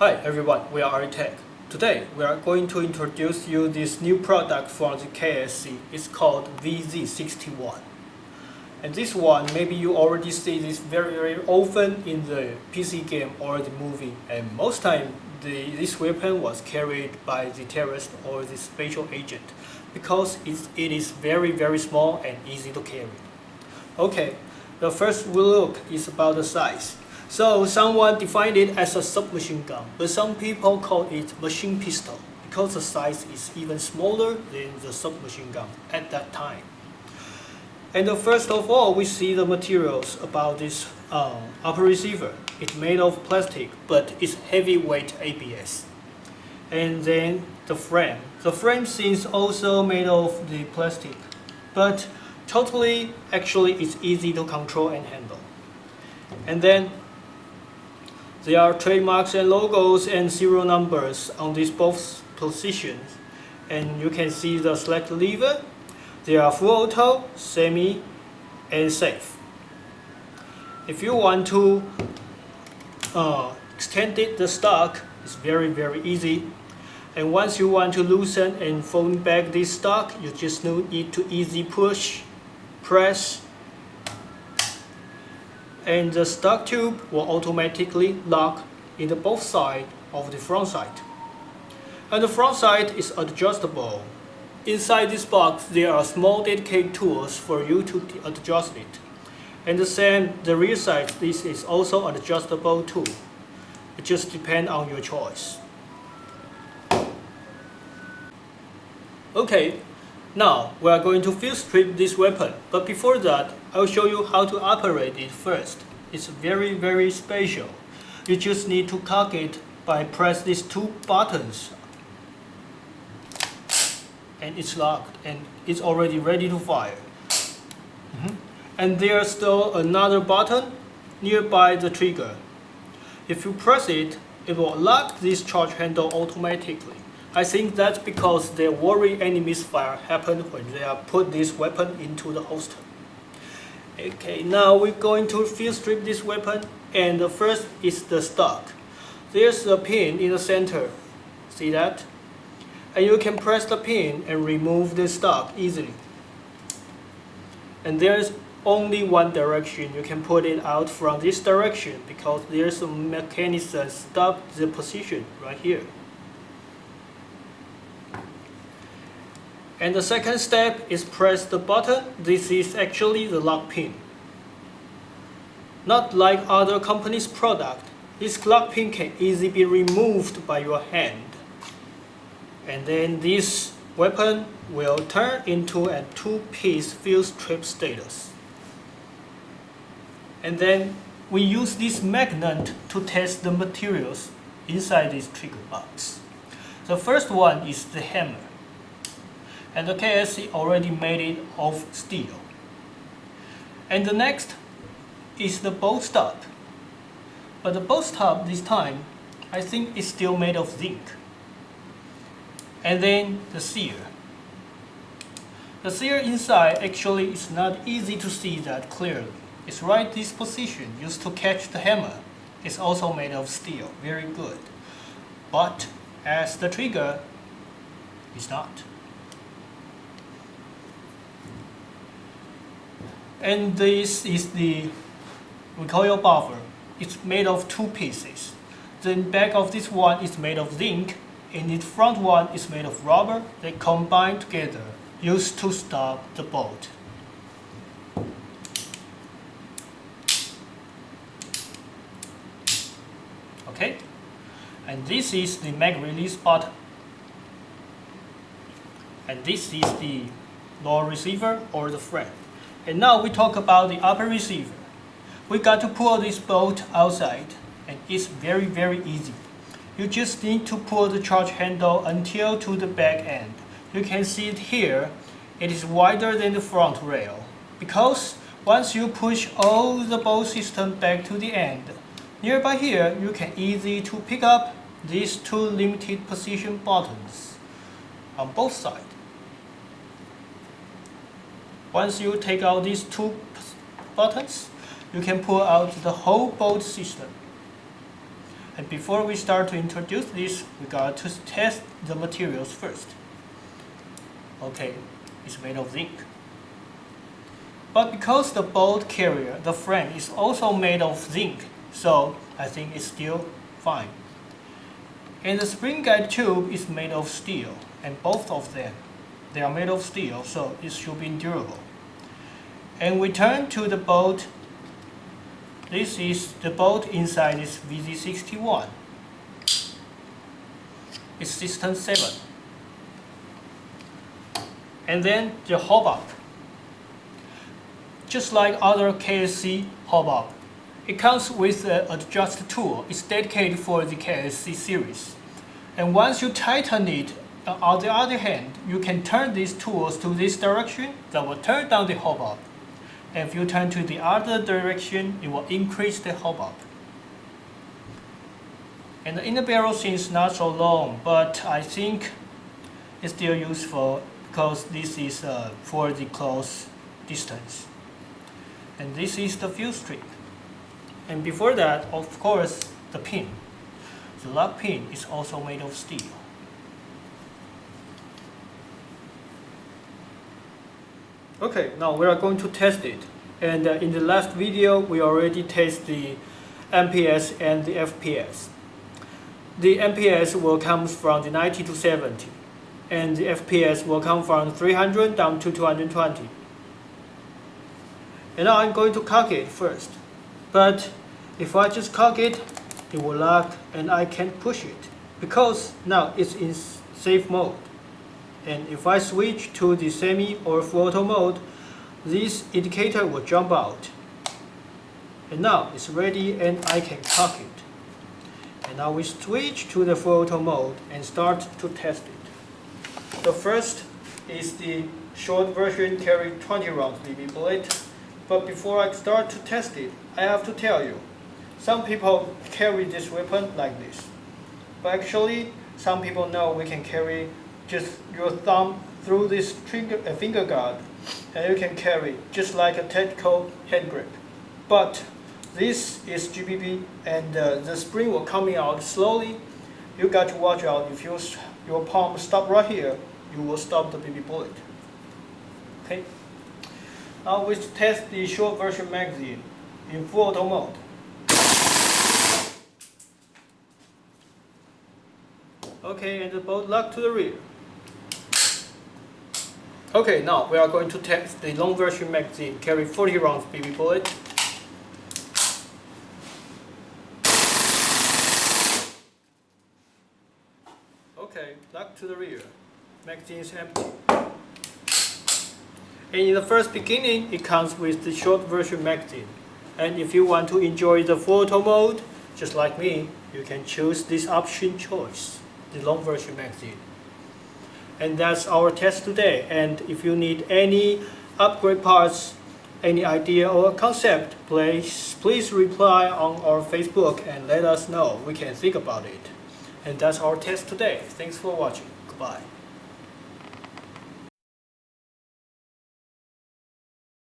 Hi everyone, we are Tech. Today we are going to introduce you this new product from the KSC. It's called VZ61. And this one, maybe you already see this very often in the PC game or the movie. And most time, this weapon was carried by the terrorist or the special agent because it is very small and easy to carry. Okay, the first we look is about the size. So someone defined it as a submachine gun, but some people call it machine pistol because the size is even smaller than the submachine gun at that time. And first of all, we see the materials about this upper receiver. It's made of plastic, but it's heavyweight ABS. And then the frame. The frame seems also made of the plastic, but actually it's easy to control and handle. And then there are trademarks and logos and serial numbers on these both positions. And you can see the select lever. They are full auto, semi, and safe. If you want to extend the stock, it's very easy. And once you want to loosen and fold back this stock, you just need to easy push, press, and the stock tube will automatically lock in the both sides of the front side. And the front side is adjustable. Inside this box, there are small dedicated tools for you to adjust it. And the rear side, this is also adjustable too. It just depends on your choice. Okay, now we are going to field strip this weapon, but before that, I'll show you how to operate it first. It's very special. You just need to cock it by press these two buttons. And it's locked and it's already ready to fire. And there's still another button nearby the trigger. If you press it, it will lock this charge handle automatically. I think that's because they worry any misfire happen when they are put this weapon into the holster. Okay, now we're going to field strip this weapon, and the first is the stock. There's a pin in the center. See that? And you can press the pin and remove the stock easily. And there's only one direction. You can put it out from this direction because there's a mechanism stop the position right here. And the second step is press the button. This is actually the lock pin. Not like other companies' product, this lock pin can easily be removed by your hand. And then this weapon will turn into a two-piece field strip status. And then we use this magnet to test the materials inside this trigger box. The first one is the hammer. And the KSC already made it of steel. And the next is the bolt stop. But the bolt stop this time, I think it's still made of zinc. And then the sear. The sear inside actually is not easy to see that clearly. It's right this position used to catch the hammer. It's also made of steel, very good. But as the trigger, it's not. And this is the recoil buffer. It's made of two pieces. The back of this one is made of zinc, and the front one is made of rubber. They combine together, used to stop the bolt. Okay, and this is the mag release button. And this is the lower receiver or the frame. And now we talk about the upper receiver. We got to pull this bolt outside, and it's very easy. You just need to pull the charge handle until to the back end. You can see it here. It is wider than the front rail because once you push all the bolt system back to the end, nearby here you can easily to pick up these two limited position buttons on both sides. Once you take out these two buttons, you can pull out the whole bolt system. And before we start to introduce this, we got to test the materials first. Okay, it's made of zinc. But because the bolt carrier, the frame, is also made of zinc, so I think it's still fine. And the spring guide tube is made of steel, and both of them, they are made of steel, so it should be durable. And we turn to the bolt. This is the bolt inside this VZ61. It's system 7. And then the hobop. Just like other KSC hobop, it comes with an adjust tool. It's dedicated for the KSC series. And once you tighten it, on the other hand, you can turn these tools to this direction, that will turn down the hobop. And if you turn to the other direction, it will increase the hobop. And the inner barrel seems not so long, but I think it's still useful because this is for the close distance. And this is the fuse strip. And before that, of course, the pin. The lock pin is also made of steel. Okay, now we are going to test it. And in the last video, we already tested the MPS and the FPS. The MPS will come from the 90 to 70, and the FPS will come from 300 down to 220. And now I'm going to cock it first. But if I just cock it, it will lock and I can't push it because now it's in safe mode. And if I switch to the semi or full auto mode, this indicator will jump out. And now it's ready and I can cock it. And now we switch to the full auto mode and start to test it. The first is the short version carry 20 rounds BB bullet. But before I start to test it, I have to tell you, some people carry this weapon like this. But actually, some people know we can carry just your thumb through this finger guard, and you can carry just like a tactical hand grip. But this is GBB, and the spring will coming out slowly. You got to watch out. If your palm stop right here, you will stop the BB bullet. Okay. Now we test the short version magazine in full auto mode. Okay, and the bolt lock to the rear. Okay, now we are going to test the long version magazine, carry 40 rounds BB bullet. Okay, lock to the rear. Magazine is empty. And in the first beginning, it comes with the short version magazine. And if you want to enjoy the full auto mode, just like me, you can choose this option choice, the long version magazine. And that's our test today. And if you need any upgrade parts, any idea or concept, please reply on our Facebook and let us know. We can think about it. And that's our test today. Thanks for watching. Goodbye.